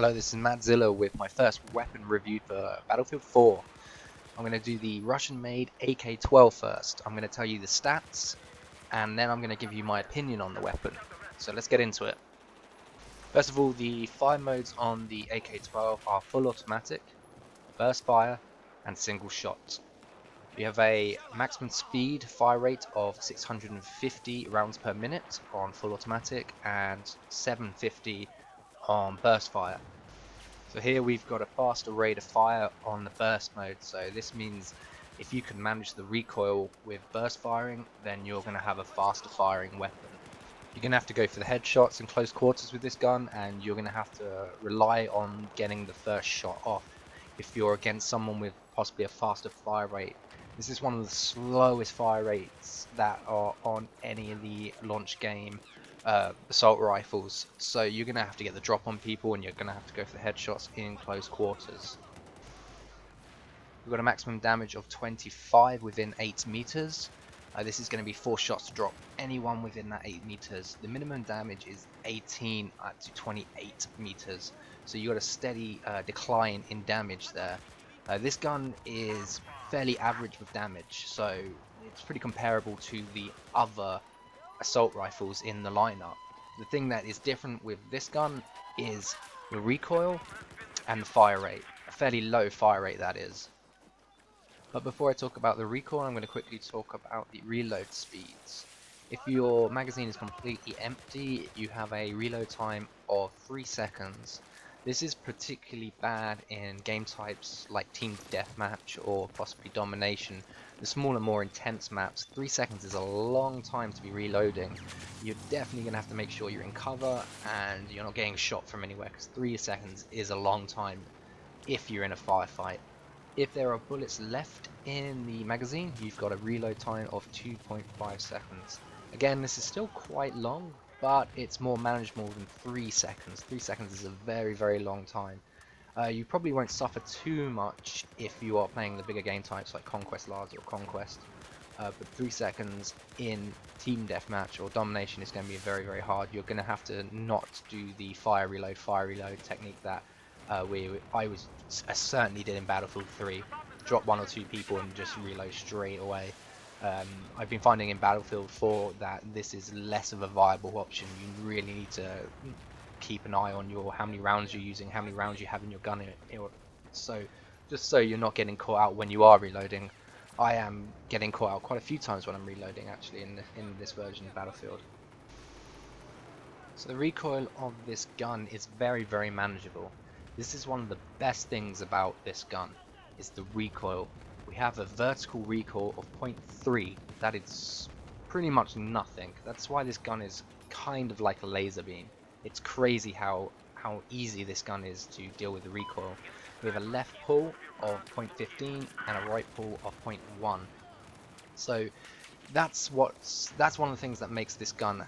Hello, this is Madzilla with my first weapon review for Battlefield 4. I'm going to do the Russian-made AK12 first. I'm going to tell you the stats, and then I'm going to give you my opinion on the weapon. So let's get into it. First of all, the fire modes on the AK12 are full automatic, burst fire, and single shot. You have a maximum speed fire rate of 650 rounds per minute on full automatic and 750 on burst fire. So here we've got a faster rate of fire on the burst mode, so this means if you can manage the recoil with burst firing, then you're going to have a faster firing weapon. You're going to have to go for the headshots in close quarters with this gun, and you're going to have to rely on getting the first shot off if you're against someone with possibly a faster fire rate. This is one of the slowest fire rates that are on any of the launch game assault rifles, so you're going to have to get the drop on people and you're going to have to go for the headshots in close quarters. We've got a maximum damage of 25 within 8 meters. This is going to be 4 shots to drop anyone within that 8 meters. The minimum damage is 18 up to 28 meters, so you got a steady decline in damage there. This gun is fairly average with damage, so it's pretty comparable to the other assault rifles in the lineup. The thing that is different with this gun is the recoil and the fire rate. A fairly low fire rate, that is. But before I talk about the recoil, I'm going to quickly talk about the reload speeds. If your magazine is completely empty, you have a reload time of 3 seconds. This is particularly bad in game types like Team Deathmatch or possibly Domination. The smaller, more intense maps, 3 seconds is a long time to be reloading. You're definitely going to have to make sure you're in cover and you're not getting shot from anywhere, because 3 seconds is a long time if you're in a firefight. If there are bullets left in the magazine, you've got a reload time of 2.5 seconds. Again, this is still quite long, but it's more manageable than 3 seconds. 3 seconds is a very, very long time. You probably won't suffer too much if you are playing the bigger game types like Conquest Large or Conquest. But 3 seconds in Team Deathmatch or Domination is going to be very, very hard. You're going to have to not do the fire reload technique that I certainly did in Battlefield 3. Drop 1 or 2 people and just reload straight away. I've been finding in Battlefield 4 that this is less of a viable option. You really need to keep an eye on how many rounds you're using, how many rounds you have in your gun. So just so you're not getting caught out when you are reloading. I am getting caught out quite a few times when I'm reloading, actually, in this version of Battlefield. So the recoil of this gun is very, very manageable. This is one of the best things about this gun, is the recoil. We have a vertical recoil of 0.3. That is pretty much nothing. That's why this gun is kind of like a laser beam. It's crazy how easy this gun is to deal with the recoil. We have a left pull of 0.15 and a right pull of 0.1. So that's one of the things that makes this gun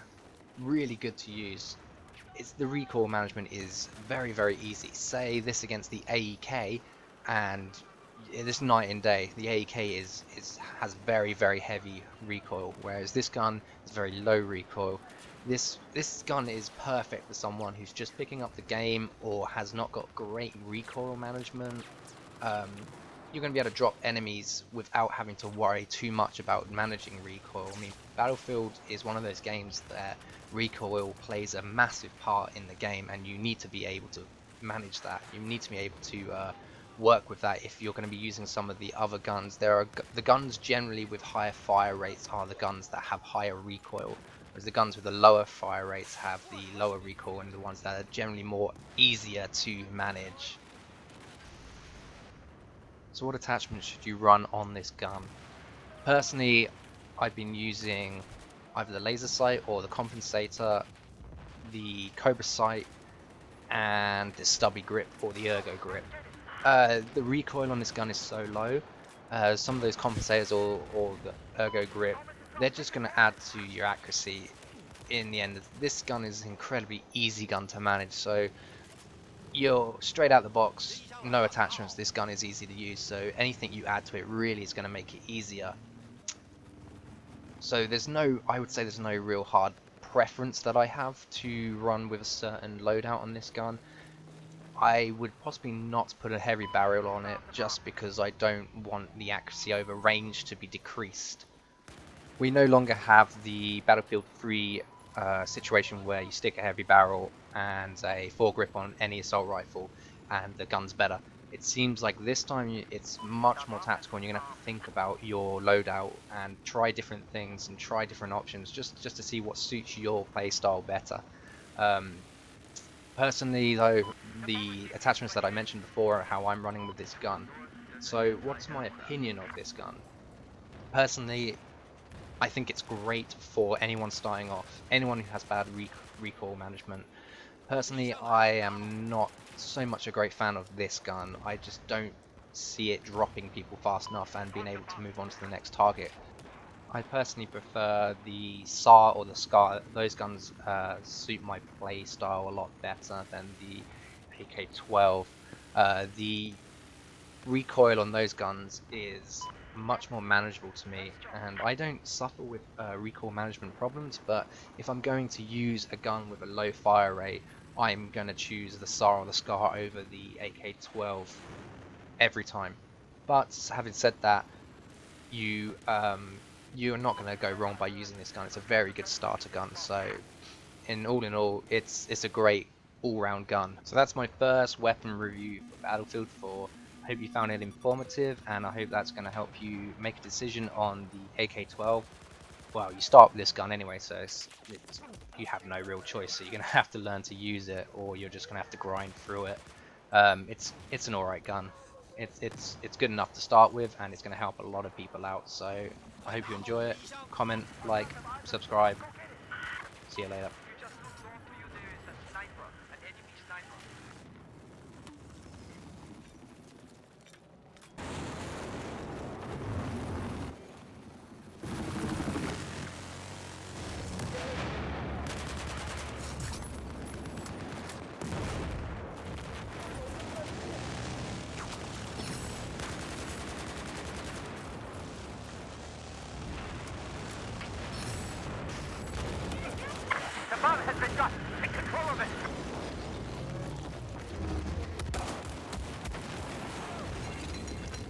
really good to use. It's the recoil management is very, very easy. Say this against the AEK, and this night and day. The AEK has very, very heavy recoil, whereas this gun is very low recoil. This gun is perfect for someone who's just picking up the game or has not got great recoil management. You're going to be able to drop enemies without having to worry too much about managing recoil. I mean, Battlefield is one of those games that recoil plays a massive part in the game, and you need to be able to manage that. You need to be able to work with that if you're going to be using some of the other guns. The guns generally with higher fire rates are the guns that have higher recoil, whereas the guns with the lower fire rates have the lower recoil, and the ones that are generally more easier to manage. So what attachments should you run on this gun? Personally, I've been using either the laser sight or the compensator, the Cobra sight, and the stubby grip or the ergo grip. The recoil on this gun is so low. Some of those compensators or the ergo grip, they're just going to add to your accuracy in the end. This gun is an incredibly easy gun to manage, so you're straight out the box, no attachments. This gun is easy to use, so anything you add to it really is going to make it easier. So I would say there's no real hard preference that I have to run with a certain loadout on this gun. I would possibly not put a heavy barrel on it just because I don't want the accuracy over range to be decreased. We no longer have the Battlefield 3 situation where you stick a heavy barrel and a foregrip on any assault rifle and the gun's better. It seems like this time it's much more tactical and you're going to have to think about your loadout and try different things and try different options just to see what suits your playstyle better. Um, Personally though, the attachments that I mentioned before are how I'm running with this gun. So what's my opinion of this gun? Personally, I think it's great for anyone starting off, anyone who has bad recoil management. Personally, I am not so much a great fan of this gun. I just don't see it dropping people fast enough and being able to move on to the next target. I personally prefer the SAR or the SCAR. Those guns suit my play style a lot better than the AK12. The recoil on those guns is much more manageable to me, and I don't suffer with recoil management problems, but if I'm going to use a gun with a low fire rate, I'm going to choose the SAR or the SCAR over the AK12 every time. But having said that, you're not going to go wrong by using this gun. It's a very good starter gun, so in all, it's a great all-round gun. So that's my first weapon review for Battlefield 4. I hope you found it informative, and I hope that's going to help you make a decision on the AK12. Well, you start with this gun anyway, so you have no real choice. So you're going to have to learn to use it, or you're just going to have to grind through it. It's an alright gun. It's good enough to start with, and it's going to help a lot of people out. So I hope you enjoy it. Comment, like, subscribe. See you later. The bomb has been dropped. Take control of it.